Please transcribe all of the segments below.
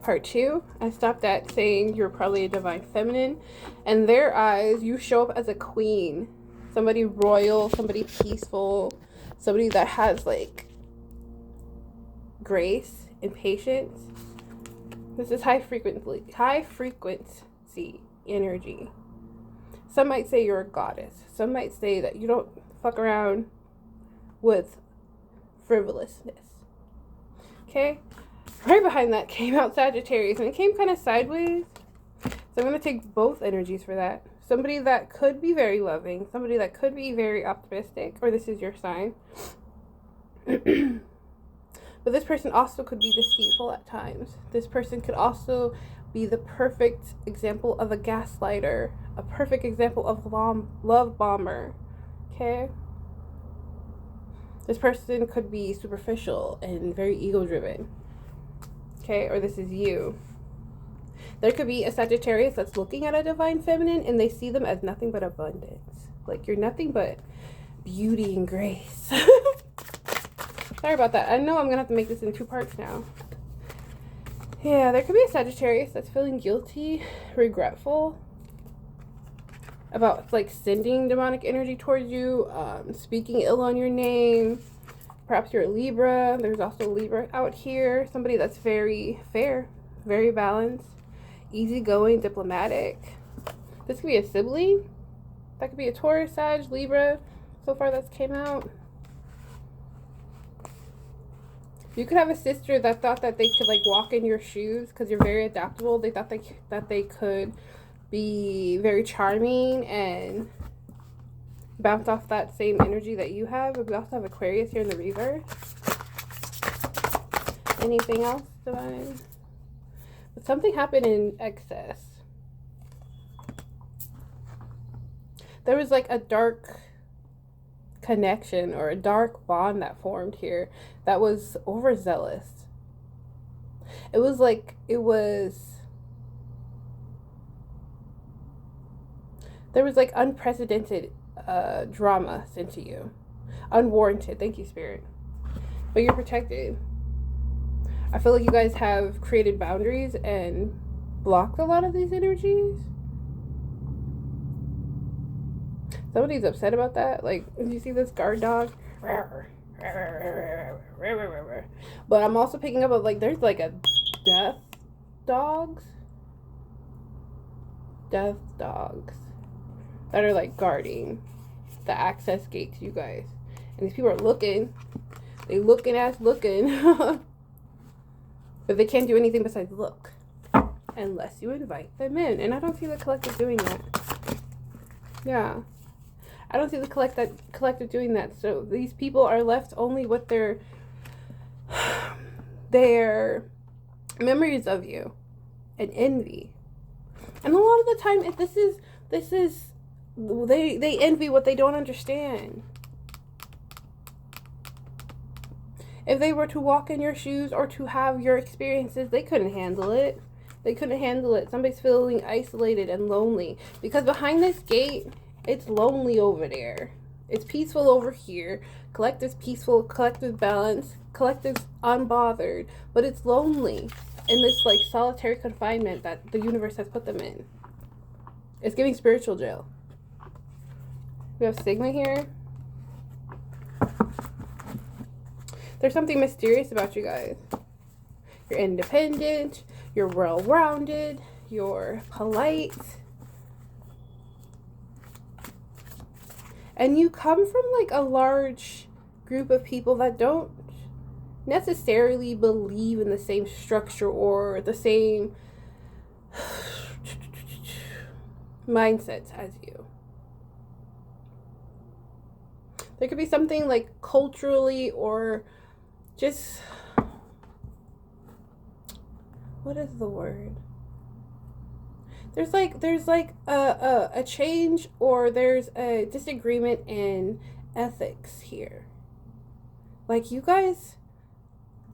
part 2. I stopped at saying you're probably a divine feminine. In their eyes, you show up as a queen. Somebody royal, somebody peaceful, somebody that has like grace and patience. This is high frequency energy. Some might say you're a goddess. Some might say that you don't fuck around with frivolousness. Okay? Right behind that came out Sagittarius, and it came kind of sideways. So I'm going to take both energies for that. Somebody that could be very loving, somebody that could be very optimistic, or this is your sign. But this person also could be deceitful at times. This person could also be the perfect example of a gaslighter, a perfect example of love bomber. Okay? This person could be superficial and very ego-driven. Okay? Or this is you. There could be a Sagittarius that's looking at a divine feminine and they see them as nothing but abundance. Like, you're nothing but beauty and grace. Sorry about that. I know I'm going to have to make this in 2 parts now. Yeah, there could be a Sagittarius that's feeling guilty, regretful about, like, sending demonic energy towards you, speaking ill on your name. Perhaps you're a Libra. There's also a Libra out here. Somebody that's very fair, very balanced, easygoing, diplomatic. This could be a sibling. That could be a Taurus, Sag, Libra. So far that's came out. You could have a sister that thought that they could, like, walk in your shoes because you're very adaptable. They thought that they could be very charming and bounce off that same energy that you have. But we also have Aquarius here in the reverse. Anything else, Divine? But something happened in excess. There was, like, a dark connection or a dark bond that formed here that was overzealous. It was like, there was like unprecedented drama sent to you. Unwarranted. Thank you, Spirit. But you're protected. I feel like you guys have created boundaries and blocked a lot of these energies. Somebody's upset about that. Like, did you see this guard dog? But I'm also picking up, like, there's like a death dogs that are like guarding the access gates, you guys. And these people are looking. They looking. But they can't do anything besides look. Unless you invite them in. And I don't see the collective doing that. Yeah. I don't see the collective doing that. So these people are left only with their memories of you and envy. And a lot of the time, they envy what they don't understand. If they were to walk in your shoes or to have your experiences, they couldn't handle it. Somebody's feeling isolated and lonely because behind this gate, it's lonely over there. It's peaceful over here. Collective's peaceful, collective balance, collective's unbothered, but it's lonely in this, like, solitary confinement that the universe has put them in. It's giving spiritual jail. We have Sigma here. There's something mysterious about you guys. You're independent, you're well-rounded, you're polite. And you come from, like, a large group of people that don't necessarily believe in the same structure or the same mindsets as you. There could be something, like, culturally or just, what is the word? There's like a change or there's a disagreement in ethics here. Like, you guys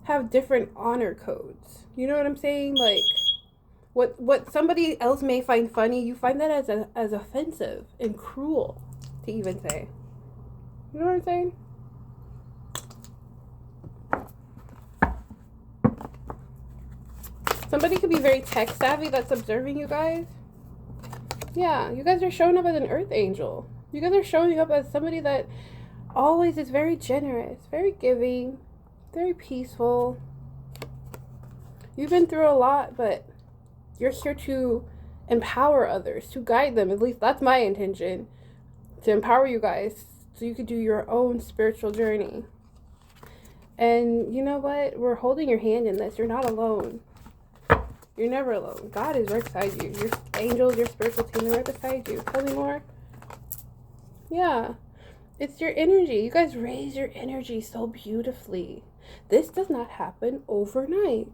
have different honor codes. You know what I'm saying? Like, what somebody else may find funny, you find that as offensive and cruel to even say. You know what I'm saying? Somebody could be very tech savvy that's observing you guys. Yeah, you guys are showing up as an earth angel. You guys are showing up as somebody that always is very generous, very giving, very peaceful. You've been through a lot, but you're here to empower others, to guide them. At least that's my intention, to empower you guys so you could do your own spiritual journey. And you know what? We're holding your hand in this. You're not alone. You're never alone. God is right beside you. Your angels, your spiritual team, they're right beside you. Tell me more. Yeah. It's your energy. You guys raise your energy so beautifully. This does not happen overnight.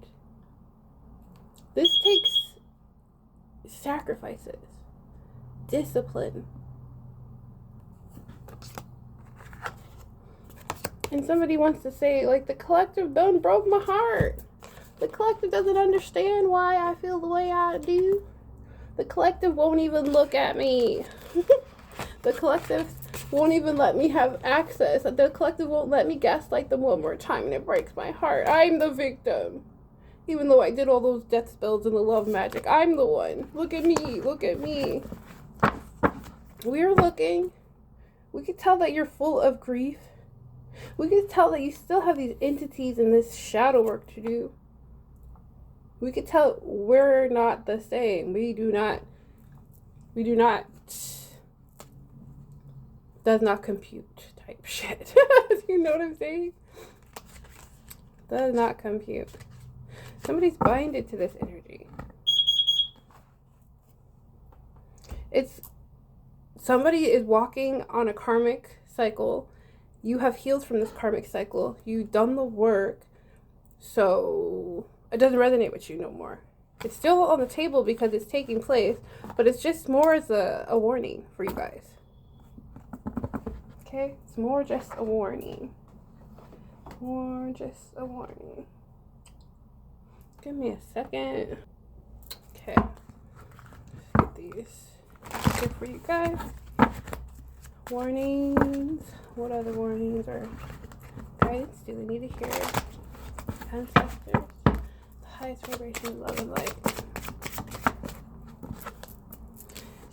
This takes sacrifices, discipline. And somebody wants to say, like, the collective done broke my heart. The collective doesn't understand why I feel the way I do. The collective won't even look at me. The collective won't even let me have access. The collective won't let me gaslight them one more time, and it breaks my heart. I'm the victim. Even though I did all those death spells and the love magic, I'm the one. Look at me. Look at me. We're looking. We could tell that you're full of grief. We could tell that you still have these entities and this shadow work to do. We could tell we're not the same. We do not, does not compute type shit. You know what I'm saying? Does not compute. Somebody's binded to this energy. It's, somebody is walking on a karmic cycle. You have healed from this karmic cycle. You've done the work. So it doesn't resonate with you no more. It's still on the table because it's taking place, but it's just more as a warning for you guys. Okay? It's more just a warning. More just a warning. Give me a second. Okay. Let's get these here for you guys. Warnings. What other warnings or guidance do we need to hear? Ancestors. Highest vibration, love and light.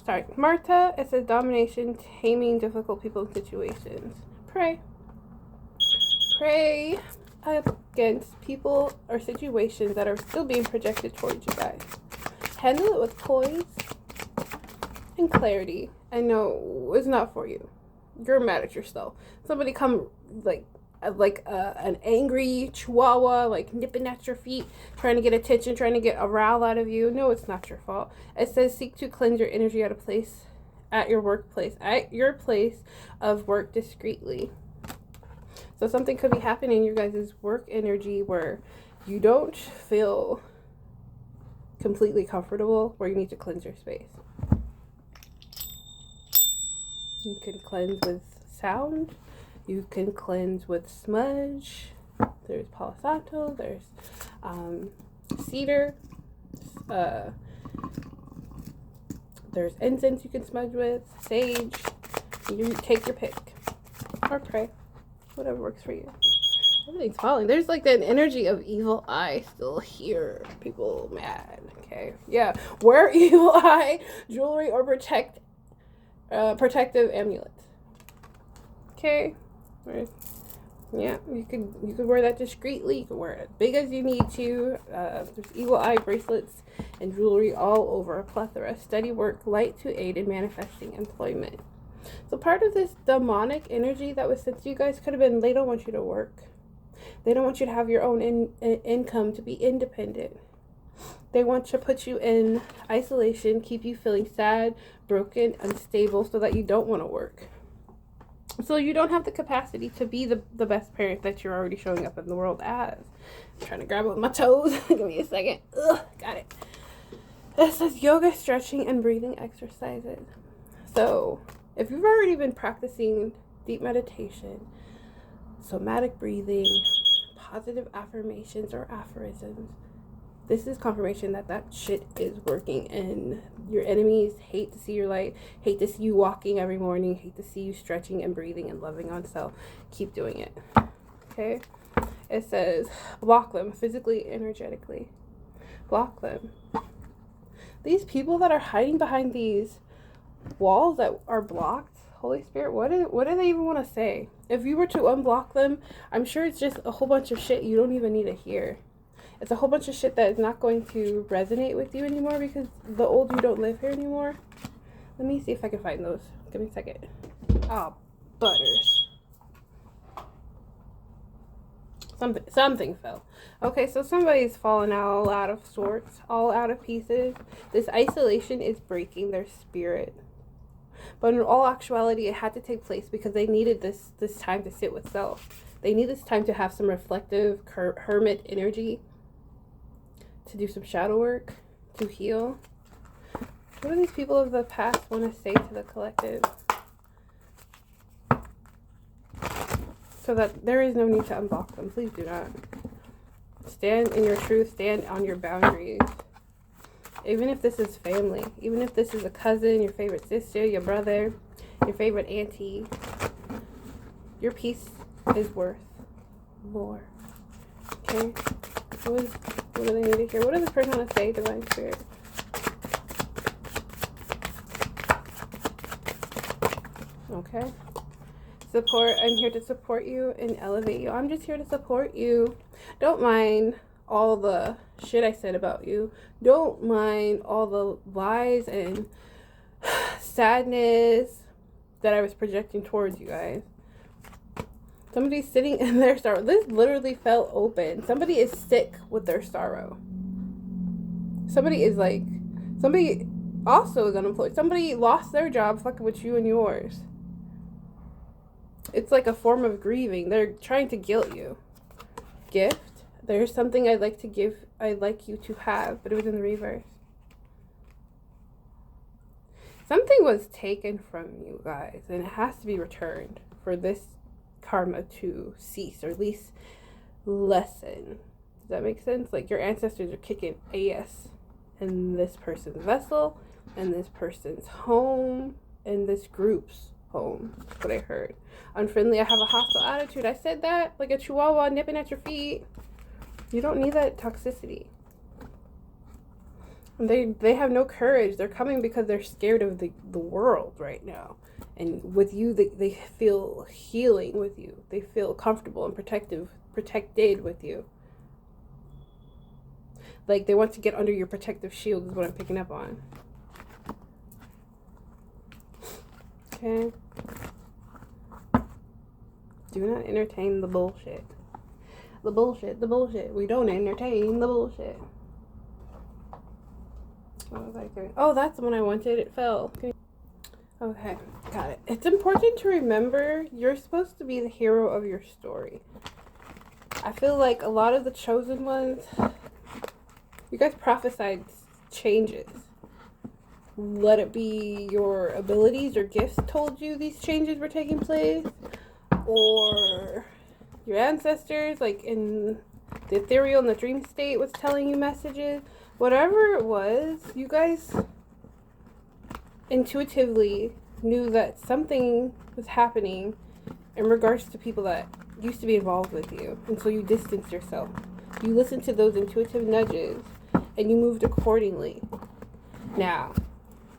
Sorry, Marta, it says domination, taming difficult people and situations. Pray. Pray against people or situations that are still being projected towards you guys. Handle it with poise and clarity. I know it's not for you. You're mad at yourself. Somebody come like an angry chihuahua, like nipping at your feet, trying to get attention, trying to get a rile out of you. No, it's not your fault. It says seek to cleanse your energy at your workplace, at your place of work discreetly. So something could be happening in your guys' work energy where you don't feel completely comfortable, where you need to cleanse your space. You can cleanse with sound. You can cleanse with smudge. There's Palo Santo. There's cedar. There's incense you can smudge with. Sage. You take your pick. Or pray. Whatever works for you. Everything's falling. There's like that energy of evil eye still here. People mad. Okay. Yeah. Wear evil eye jewelry or protective amulets. Okay. Yeah, you could wear that discreetly. You can wear it as big as you need to. There's evil eye bracelets and jewelry all over, a plethora. Steady work, light to aid in manifesting employment. So part of this demonic energy that was sent to you guys could have been they don't want you to work. They don't want you to have your own income, to be independent. They want to put you in isolation, keep you feeling sad, broken, unstable, so that you don't want to work. So you don't have the capacity to be the best parent that you're already showing up in the world as. I'm trying to grab it with my toes. Give me a second. Ugh, got it. It says yoga, stretching, and breathing exercises. So if you've already been practicing deep meditation, somatic breathing, positive affirmations or aphorisms, this is confirmation that that shit is working, and your enemies hate to see your light, hate to see you walking every morning, hate to see you stretching and breathing and loving on self. Keep doing it. Okay? It says block them physically, energetically. Block them. These people that are hiding behind these walls that are blocked, Holy Spirit, what do they even want to say? If you were to unblock them, I'm sure it's just a whole bunch of shit you don't even need to hear. It's a whole bunch of shit that is not going to resonate with you anymore because the old you don't live here anymore. Let me see if I can find those. Give me a second. Oh, butters. Something fell. Okay, so somebody's fallen all out of sorts, all out of pieces. This isolation is breaking their spirit. But in all actuality, it had to take place because they needed this time to sit with self. They need this time to have some reflective hermit energy, to do some shadow work, to heal. What do these people of the past want to say to the collective? So that there is no need to unblock them. Please do not. Stand in your truth. Stand on your boundaries. Even if this is family. Even if this is a cousin, your favorite sister, your brother, your favorite auntie. Your peace is worth more. Okay? What do they need to hear? What does this person want to say, Divine Spirit? Okay. Support. I'm here to support you and elevate you. I'm just here to support you. Don't mind all the shit I said about you. Don't mind all the lies and sadness that I was projecting towards you guys. Somebody's sitting in their sorrow. This literally fell open. Somebody is sick with their sorrow. Somebody also is unemployed. Somebody lost their job fucking with you and yours. It's like a form of grieving. They're trying to guilt you. Gift. There's something I'd like to give. I'd like you to have, but it was in the reverse. Something was taken from you guys, and it has to be returned for this karma to cease, or at least lessen. Does that make sense? Like your ancestors are kicking ass in this person's vessel, in this person's home, in this group's home. That's what I heard. Unfriendly, I have a hostile attitude. I said that like a chihuahua nipping at your feet. You don't need that toxicity. They have no courage. They're coming because they're scared of the world right now. And with you, they feel healing with you. They feel comfortable and protected with you. Like they want to get under your protective shield is what I'm picking up on. Okay. Do not entertain the bullshit. The bullshit. We don't entertain the bullshit. What was I doing? Oh, that's the one I wanted. It fell. Okay, got it. It's important to remember you're supposed to be the hero of your story. I feel like a lot of the chosen ones, you guys prophesied changes. Let it be your abilities or gifts told you these changes were taking place, or your ancestors, like in the ethereal and the dream state, was telling you messages. Whatever it was, you guys intuitively knew that something was happening in regards to people that used to be involved with you, and so you distanced yourself. You listened to those intuitive nudges and you moved accordingly. Now,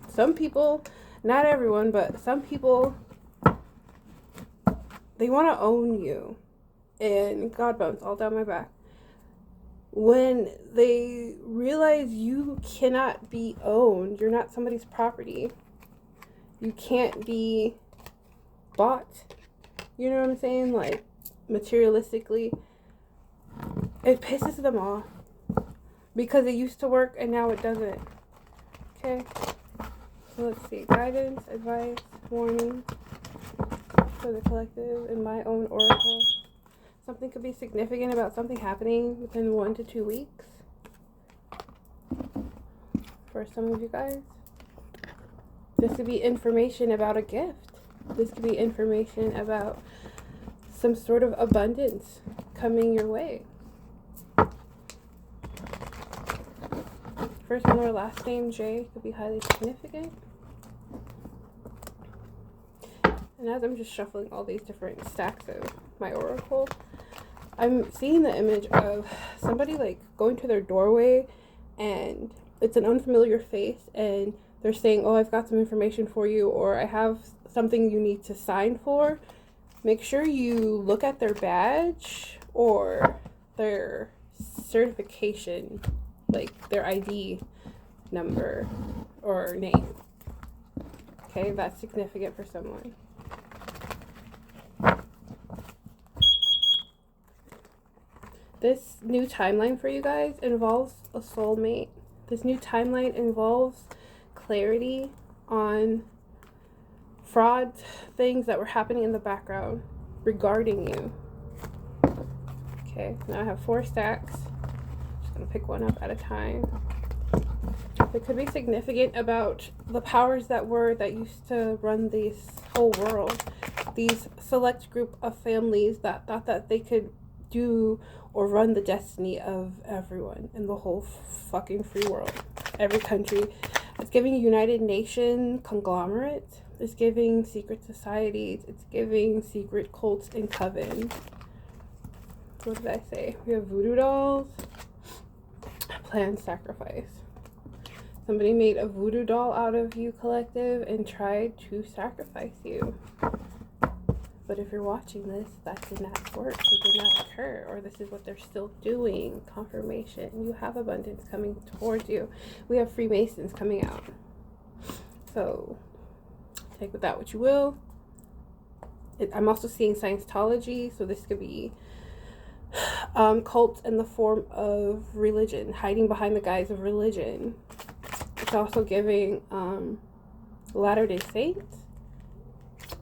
some people, not everyone, but some people, they want to own you, and God bones all down my back. When they realize you cannot be owned, you're not somebody's property, you can't be bought, you know what I'm saying, like materialistically, it pisses them off because it used to work and now it doesn't. Okay, so let's see, guidance, advice, warning for the collective in my own oracle. Something could be significant about something happening within 1 to 2 weeks. For some of you guys, this could be information about a gift. This could be information about some sort of abundance coming your way. First name or last name, J, could be highly significant. And as I'm just shuffling all these different stacks of my oracle, I'm seeing the image of somebody like going to their doorway and it's an unfamiliar face, and they're saying, oh, I've got some information for you, or I have something you need to sign for, make sure you look at their badge or their certification, like their ID number or name. Okay, that's significant for someone. This new timeline for you guys involves a soulmate. This new timeline involves clarity on fraud things that were happening in the background regarding you. Okay, now I have 4 stacks. Just gonna pick one up at a time. It could be significant about the powers that used to run this whole world. These select group of families that thought that they could do or run the destiny of everyone in the whole fucking free world. Every country. It's giving United Nations conglomerate. It's giving secret societies. It's giving secret cults and covens. What did I say? We have voodoo dolls. Planned sacrifice. Somebody made a voodoo doll out of you, collective, and tried to sacrifice you. But if you're watching this, that did not work. It did not occur. Or this is what they're still doing. Confirmation. You have abundance coming towards you. We have Freemasons coming out. So, take with that what you will. I'm also seeing Scientology. So this could be cults in the form of religion. Hiding behind the guise of religion. It's also giving Latter-day Saints.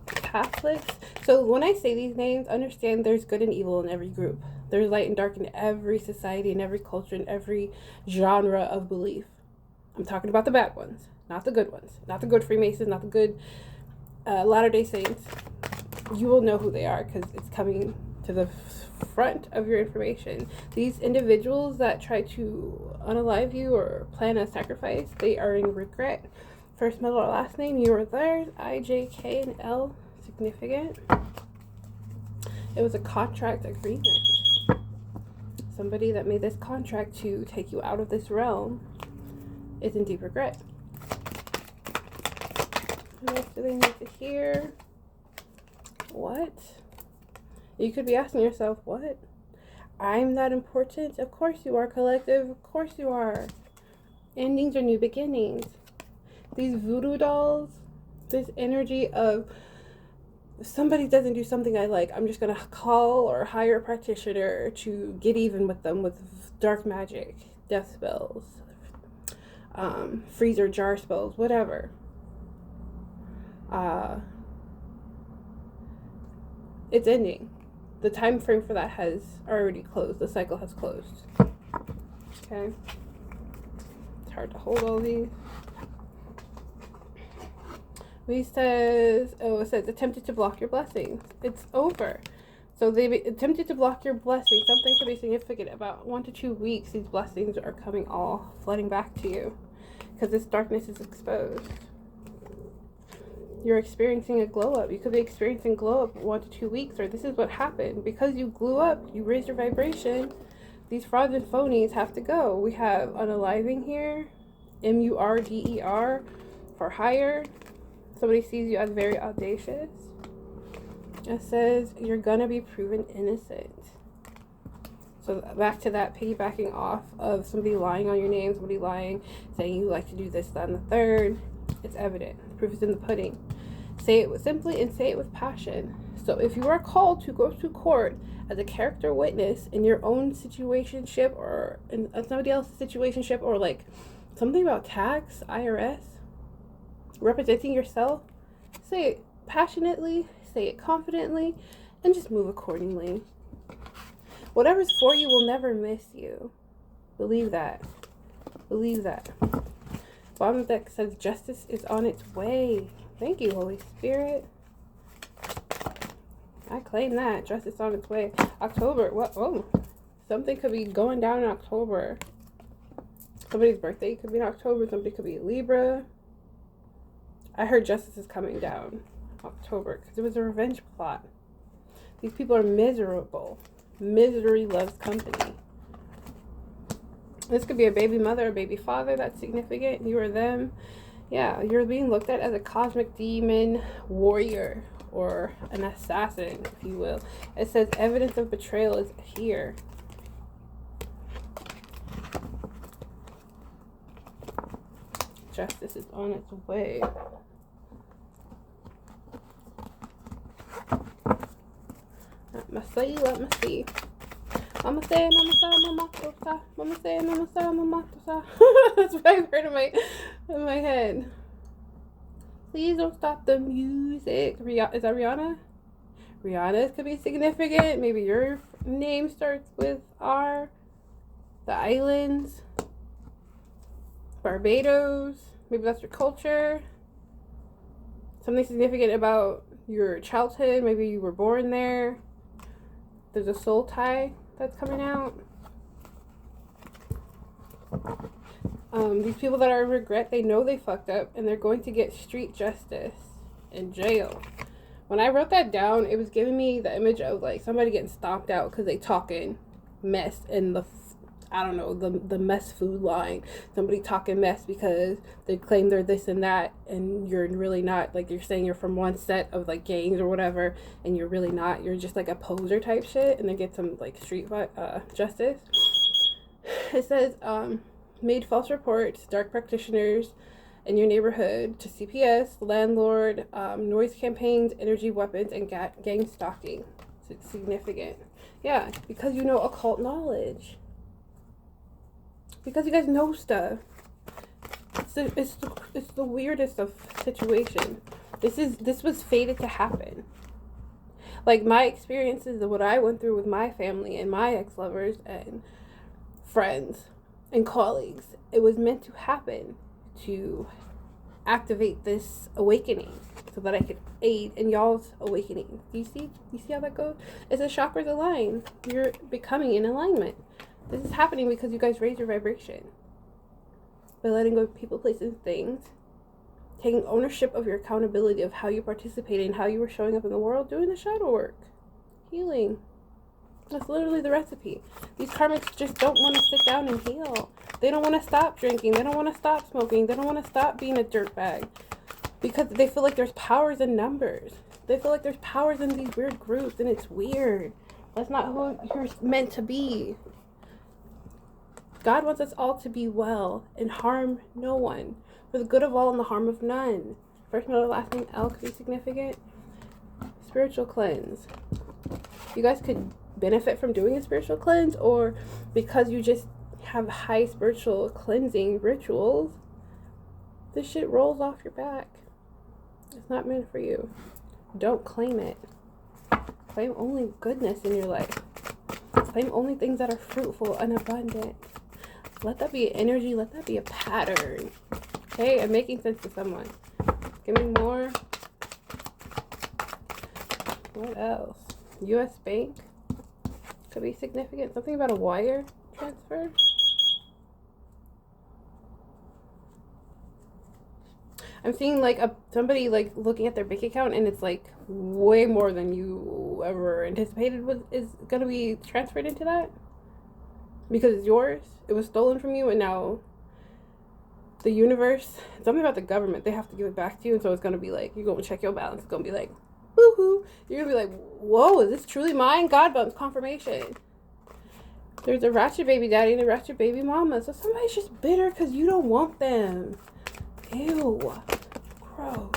Catholics. So when I say these names, understand there's good and evil in every group. There's light and dark in every society, in every culture, in every genre of belief. I'm talking about the bad ones, not the good ones. Not the good Freemasons, not the good Latter-day Saints. You will know who they are because it's coming to the front of your information. These individuals that try to unalive you or plan a sacrifice, they are in regret. First, middle, or last name, you were theirs. I, J, K, and L. Significant. It was a contract agreement. Somebody that made this contract to take you out of this realm is in deep regret. What else do they need to hear? What? You could be asking yourself, what? I'm that important? Of course you are, collective. Of course you are. Endings are new beginnings. These voodoo dolls, this energy of if somebody doesn't do something I like, I'm just going to call or hire a practitioner to get even with them with dark magic, death spells, freezer jar spells, whatever. It's ending. The time frame for that has already closed. The cycle has closed. Okay. It's hard to hold all these. It says attempted to block your blessings. It's over. So they attempted to block your blessings. Something could be significant. About 1 to 2 weeks, these blessings are coming all flooding back to you because this darkness is exposed. You're experiencing a glow up. You could be experiencing glow up 1 to 2 weeks, or this is what happened. Because you blew up, you raised your vibration, these frauds and phonies have to go. We have unaliving here, MURDER for hire. Somebody sees you as very audacious. It says you're gonna be proven innocent. So back to that piggybacking off of somebody lying on your name, somebody lying, saying you like to do this, that, and the third. It's evident. The proof is in the pudding. Say it simply and say it with passion. So if you are called to go to court as a character witness in your own situationship or in somebody else's situationship, or like something about tax, IRS, representing yourself, say it passionately, say it confidently, and just move accordingly. Whatever's for you will never miss you. Believe that. Believe that. Bottom of the deck says justice is on its way. Thank you, Holy Spirit. I claim that. Justice on its way. October. What? Oh. Something could be going down in October. Somebody's birthday could be in October. Somebody could be a Libra. I heard justice is coming down October because it was a revenge plot. These people are miserable. Misery loves company. This could be a baby mother, a baby father that's significant. You or them. Yeah, you're being looked at as a cosmic demon warrior or an assassin, if you will. It says evidence of betrayal is here. Justice is on its way. Let me see, let me see. Mama say, mama say, mama say, mama say, mama say, mama say. That's what I've heard in my head. Please don't stop the music. Is that Rihanna? Rihanna's could be significant. Maybe your name starts with R. The islands. Barbados. Maybe that's your culture. Something significant about your childhood. Maybe you were born there. There's a soul tie that's coming out. These people that are in regret, they know they fucked up and they're going to get street justice in jail. When I wrote that down, it was giving me the image of like somebody getting stomped out because they talking mess in the, I don't know, the mess food line. Somebody talking mess because they claim they're this and that, and you're really not. Like, you're saying you're from one set of like gangs or whatever, and you're really not. You're just like a poser type shit, and they get some like street justice. It says made false reports, dark practitioners in your neighborhood to CPS, landlord, noise campaigns, energy weapons, and gang stalking. It's significant. Yeah, because you know occult knowledge. Because you guys know stuff. It's the weirdest of situation. This was fated to happen. Like, my experiences of what I went through with my family and my ex-lovers and friends and colleagues, it was meant to happen to activate this awakening so that I could aid in y'all's awakening. Do you see how that goes? It's a chakras align. You're becoming in alignment. This is happening because you guys raise your vibration by letting go of people, places, things, taking ownership of your accountability of how you participated and how you were showing up in the world, doing the shadow work, healing. That's literally the recipe. These karmics just don't want to sit down and heal. They don't want to stop drinking. They don't want to stop smoking. They don't want to stop being a dirtbag because they feel like there's powers in numbers. They feel like there's powers in these weird groups, and it's weird. That's not who you're meant to be. God wants us all to be well and harm no one, for the good of all and the harm of none. First name, last name, L could be significant. Spiritual cleanse. You guys could benefit from doing a spiritual cleanse, or because you just have high spiritual cleansing rituals, this shit rolls off your back. It's not meant for you. Don't claim it. Claim only goodness in your life. Claim only things that are fruitful and abundant. Let that be energy. Let that be a pattern. Okay, I'm making sense to someone. Give me more. What else? U.S. Bank could be significant. Something about a wire transfer. I'm seeing like somebody like looking at their bank account, and it's like way more than you ever anticipated is going to be transferred into that. Because it's yours. It was stolen from you, and now the universe, something about the government, they have to give it back to you. And so it's going to be like, you're going to check your balance. It's going to be like, woohoo. You're going to be like, whoa, is this truly mine? God bumps confirmation. There's a ratchet baby daddy and a ratchet baby mama. So somebody's just bitter because you don't want them. Ew. Gross.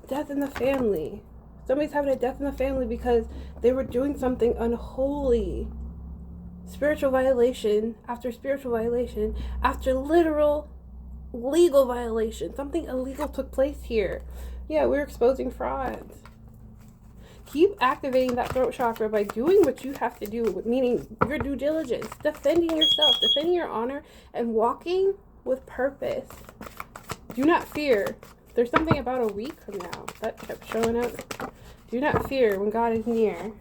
Death in the family. Somebody's having a death in the family because they were doing something unholy. Spiritual violation after spiritual violation after literal legal violation. Something illegal took place here. Yeah, we're exposing frauds. Keep activating that throat chakra by doing what you have to do, meaning your due diligence, defending yourself, defending your honor, and walking with purpose. Do not fear. There's something about a week from now that kept showing up. Do not fear when God is near.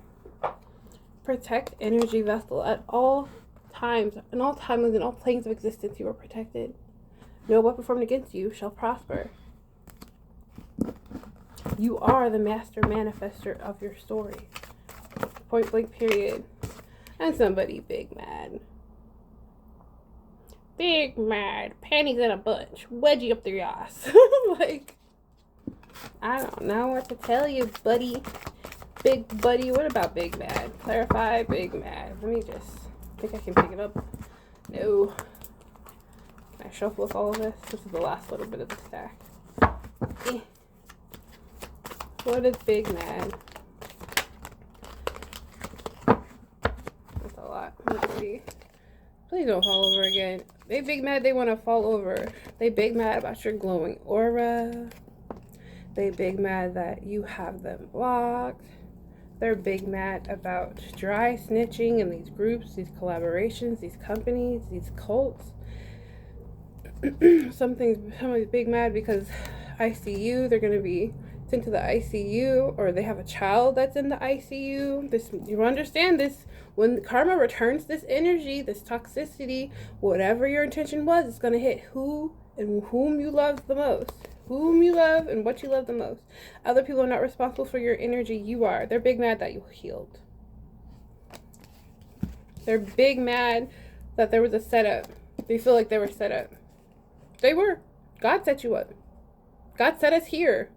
Protect energy vessel at all times. In all timelines, in all planes of existence, you are protected. No weapon formed against you shall prosper. You are the master manifester of your story. Point blank period. And somebody big mad. Big mad. Panties in a bunch. Wedgie up their ass. Like, I don't know what to tell you, buddy. Big buddy. What about big mad? Clarify big mad. Let me just, I think I can pick it up. No. Can I shuffle with all of this? This is the last little bit of the stack. What is big mad? That's a lot. Let's see. Please don't fall over again. They big mad they want to fall over. They big mad about your glowing aura. They big mad that you have them blocked. They're big mad about dry snitching in these groups, these collaborations, these companies, these cults. Somebody's big mad because ICU, they're going to be sent to the ICU, or they have a child that's in the ICU. This, you understand this, when karma returns this energy, this toxicity, whatever your intention was, it's going to hit who and whom you love the most. Whom you love and what you love the most. Other people are not responsible for your energy. You are. They're big mad that you healed. They're big mad that there was a setup. They feel like they were set up. They were. God set you up. God set us here.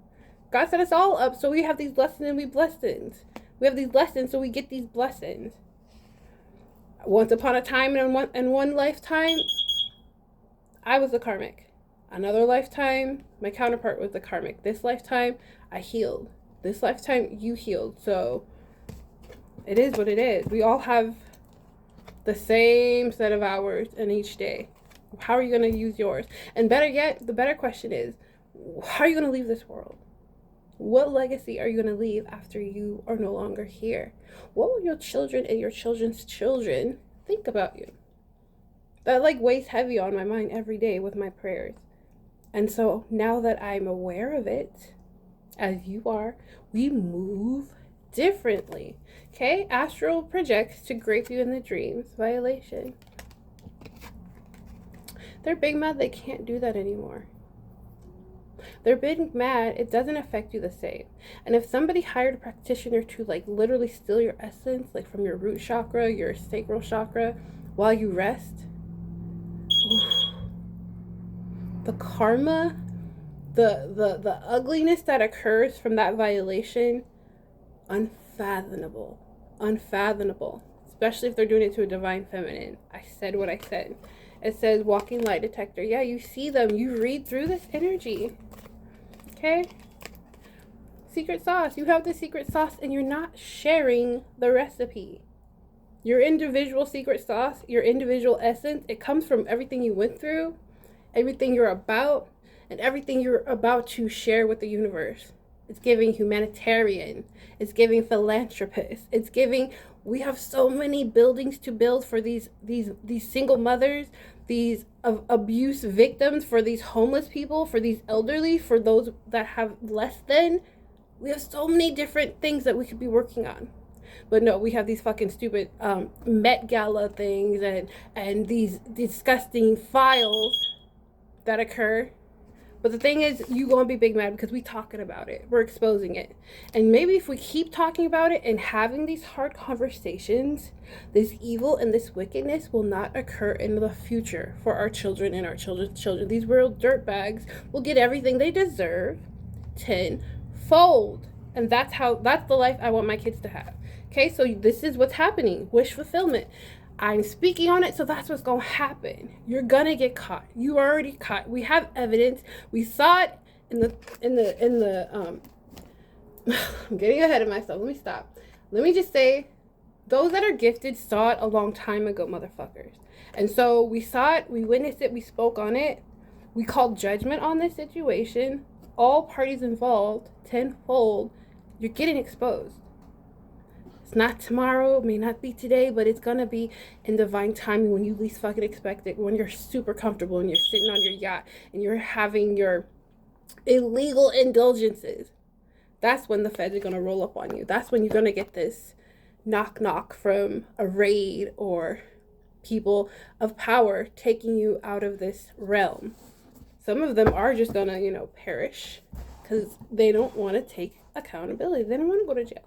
God set us all up so we have these lessons and we blessings. We have these lessons so we get these blessings. Once upon a time in one lifetime, I was the karmic. Another lifetime, my counterpart was the karmic. This lifetime, I healed. This lifetime, you healed. So it is what it is. We all have the same set of hours in each day. How are you going to use yours? And better yet, the better question is, how are you going to leave this world? What legacy are you going to leave after you are no longer here? What will your children and your children's children think about you? That like weighs heavy on my mind every day with my prayers. And so now that I'm aware of it, as you are, we move differently. Okay? Astral projects to grape you in the dreams. Violation. They're big mad they can't do that anymore. They're big mad it doesn't affect you the same. And if somebody hired a practitioner to like literally steal your essence, like from your root chakra, your sacral chakra, while you rest, the karma, the ugliness that occurs from that violation, unfathomable. Especially if they're doing it to a divine feminine. I said what I said. It says walking light detector. Yeah, you see them. You read through this energy. Okay? Secret sauce. You have the secret sauce and you're not sharing the recipe. Your individual secret sauce, your individual essence, it comes from everything you went through, everything you're about, and everything you're about to share with the universe. It's giving humanitarian. It's giving philanthropist. It's giving, we have so many buildings to build for these single mothers, these abuse victims, for these homeless people, for these elderly, for those that have less than. We have so many different things that we could be working on. But no, we have these fucking stupid Met Gala things and these disgusting files that occur. But the thing is, you gonna be big mad because we talking about it. We're exposing it. And maybe if we keep talking about it and having these hard conversations, this evil and this wickedness will not occur in the future for our children and our children's children. These real dirtbags will get everything they deserve tenfold. And that's the life I want my kids to have. Okay, so this is what's happening. Wish fulfillment. I'm speaking on it, so that's what's going to happen. You're going to get caught. You are already caught. We have evidence. We saw it in the I'm getting ahead of myself. Let me stop. Let me just say, those that are gifted saw it a long time ago, motherfuckers. And so we saw it, we witnessed it, we spoke on it. We called judgment on this situation. All parties involved, tenfold. You're getting exposed. It's not tomorrow, it may not be today, but it's gonna be in divine timing when you least fucking expect it, when you're super comfortable and you're sitting on your yacht and you're having your illegal indulgences. That's when the feds are gonna roll up on you. That's when you're gonna get this knock knock from a raid or people of power taking you out of this realm. Some of them are just gonna, perish because they don't want to take accountability. They don't want to go to jail.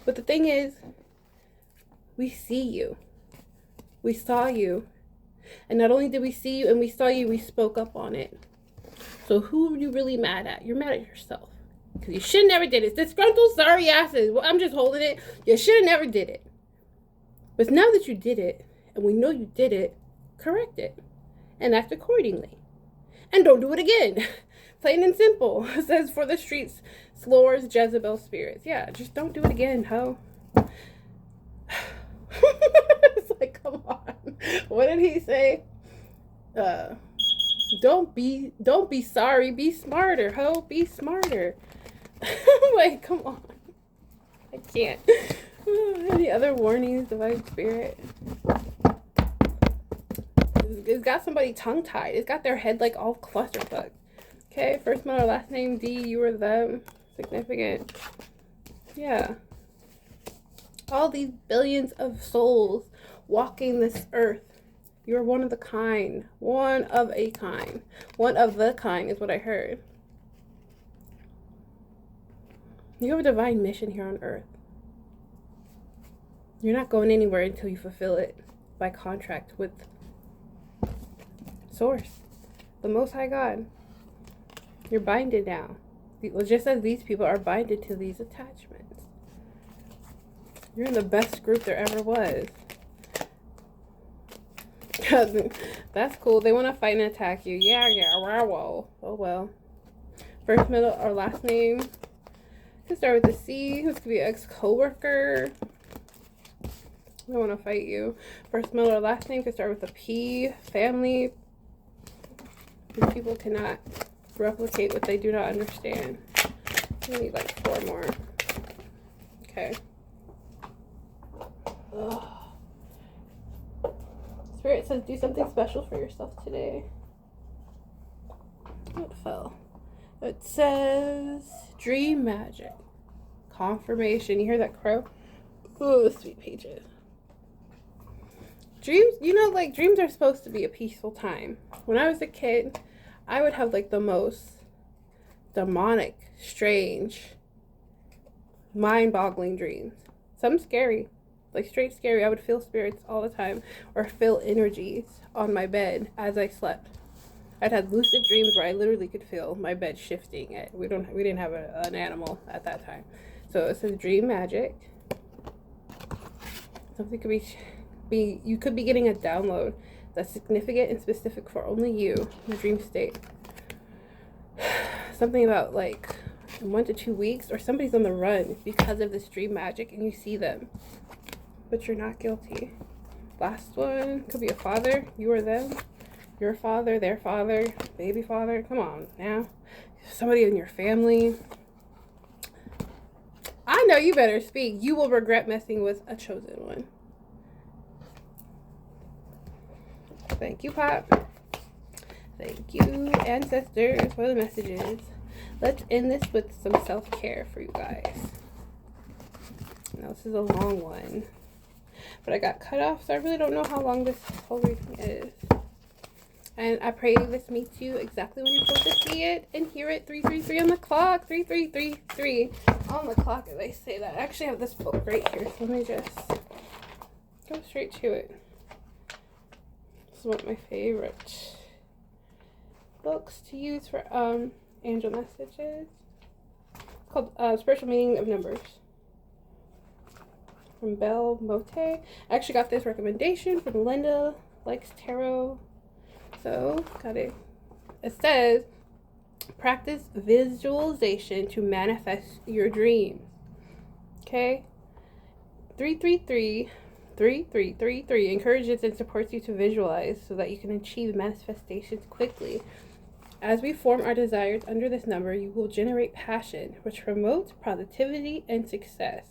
But the thing is, we see you. We saw you. And not only did we see you and we saw you, we spoke up on it. So who are you really mad at? You're mad at yourself. Because you should have never did it. Disgruntled, sorry asses. Well, I'm just holding it. You should have never did it. But now that you did it, and we know you did it, correct it. And act accordingly. And don't do it again. Plain and simple. It says, for the streets, slores Jezebel spirits. Yeah, just don't do it again, ho. It's like, come on. What did he say? Don't be sorry, be smarter, ho. Be smarter. Like, come on. I can't. Any other warnings, divine spirit? It's got somebody tongue-tied. It's got their head like all clusterfucked. Okay, first letter, last name, D, you or them. Significant. Yeah. All these billions of souls walking this earth. You're one of the kind. One of a kind. One of the kind is what I heard. You have a divine mission here on earth. You're not going anywhere until you fulfill it by contract with Source, the Most High God. You're binded now. Just as these people are binded to these attachments. You're in the best group there ever was. That's cool. They want to fight and attack you. Yeah, whoa. Oh well. First, middle, or last name. Could start with a C. This could be an ex-coworker. They want to fight you. First, middle, or last name could start with a P. Family. These people cannot replicate what they do not understand. We need like 4 more. Okay. Ugh. Spirit says do something special for yourself today. What fell? It says dream magic. Confirmation. You hear that crow? Oh, sweet pages. Dreams, you know, like dreams are supposed to be a peaceful time. When I was a kid, I would have like the most demonic, strange, mind-boggling dreams. Some scary, like straight scary. I would feel spirits all the time or feel energies on my bed as I slept. I'd had lucid dreams where I literally could feel my bed shifting. We didn't have an animal at that time. So it says dream magic. Something could be you could be getting a download that's significant and specific for only you in the dream state. Something about like 1 to 2 weeks, or somebody's on the run because of this dream magic and you see them, but you're not guilty. Last one could be a father, you or them, your father, their father, baby father. Come on now, somebody in your family. I know you better speak. You will regret messing with a chosen one. Thank you, Pop. Thank you, ancestors, for the messages. Let's end this with some self-care for you guys. Now, this is a long one, but I got cut off, so I really don't know how long this whole reading is. And I pray this meets you exactly when you're supposed to see it and hear it. 333 on the clock. 3333 on the clock, as I say that. I actually have this book right here, so let me just go straight to it. This is one of my favorite books to use for angel messages. It's called Spiritual Meaning of Numbers from Belle Mote. I actually got this recommendation from Linda, likes tarot. So, got it. It says, practice visualization to manifest your dreams. Okay? 333 encourages and supports you to visualize so that you can achieve manifestations quickly. As we form our desires under this number, you will generate passion, which promotes positivity and success.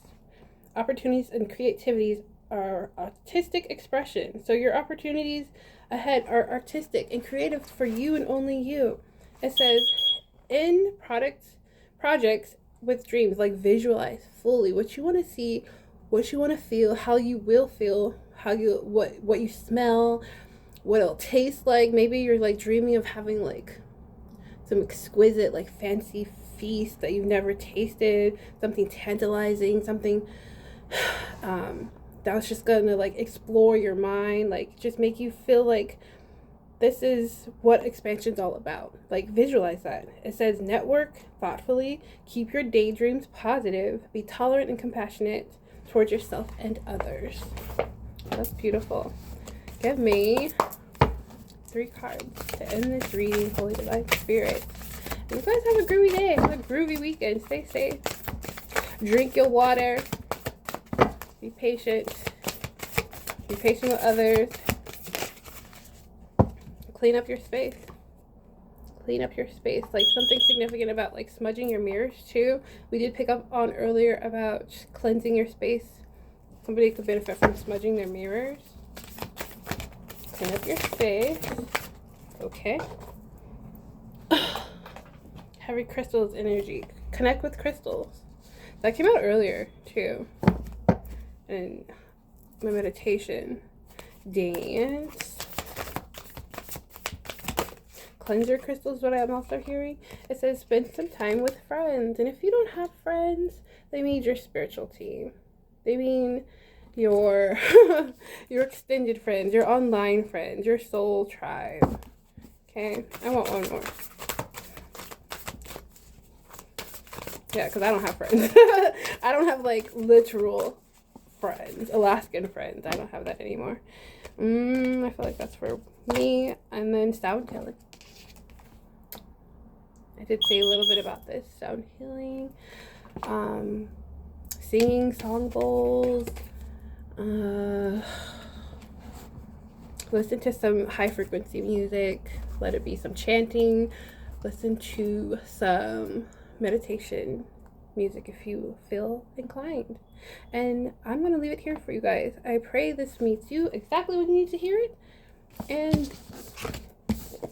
Opportunities and creativities are artistic expression. So your opportunities ahead are artistic and creative for you and only you. It says, in projects with dreams, like visualize fully what you want to see, what you want to feel, how you will feel, what you smell, what it'll taste like. Maybe you're like dreaming of having like some exquisite, like fancy feast that you've never tasted, something tantalizing, something that's just gonna like explore your mind, like just make you feel like this is what expansion's all about. Like, visualize that. It says network thoughtfully, keep your daydreams positive, be tolerant and compassionate towards yourself and others. That's beautiful. Give me 3 cards to end this reading, Holy Divine Spirit. And you guys have a groovy day. Have a groovy weekend. Stay safe. Drink your water. Be patient. Be patient with others. Clean up your space. Clean up your space. Like, something significant about like smudging your mirrors too. We did pick up on earlier about cleansing your space. Somebody could benefit from smudging their mirrors. Clean up your space. Okay. Heavy crystals energy. Connect with crystals. That came out earlier too. And my meditation. Dance. Cleanser crystals, what I'm also hearing. It says spend some time with friends. And if you don't have friends, they mean your spiritual team. They mean your your extended friends, your online friends, your soul tribe. Okay, I want one more. Yeah, because I don't have friends. I don't have like literal friends, Alaskan friends. I don't have that anymore. I feel like that's for me. And then sound healing. I did say a little bit about this. Sound healing. Singing song bowls. Listen to some high frequency music. Let it be some chanting. Listen to some meditation music if you feel inclined. And I'm going to leave it here for you guys. I pray this meets you exactly when you need to hear it. And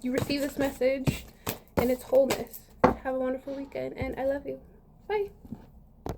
you receive this message in its wholeness. Have a wonderful weekend. And I love you. Bye.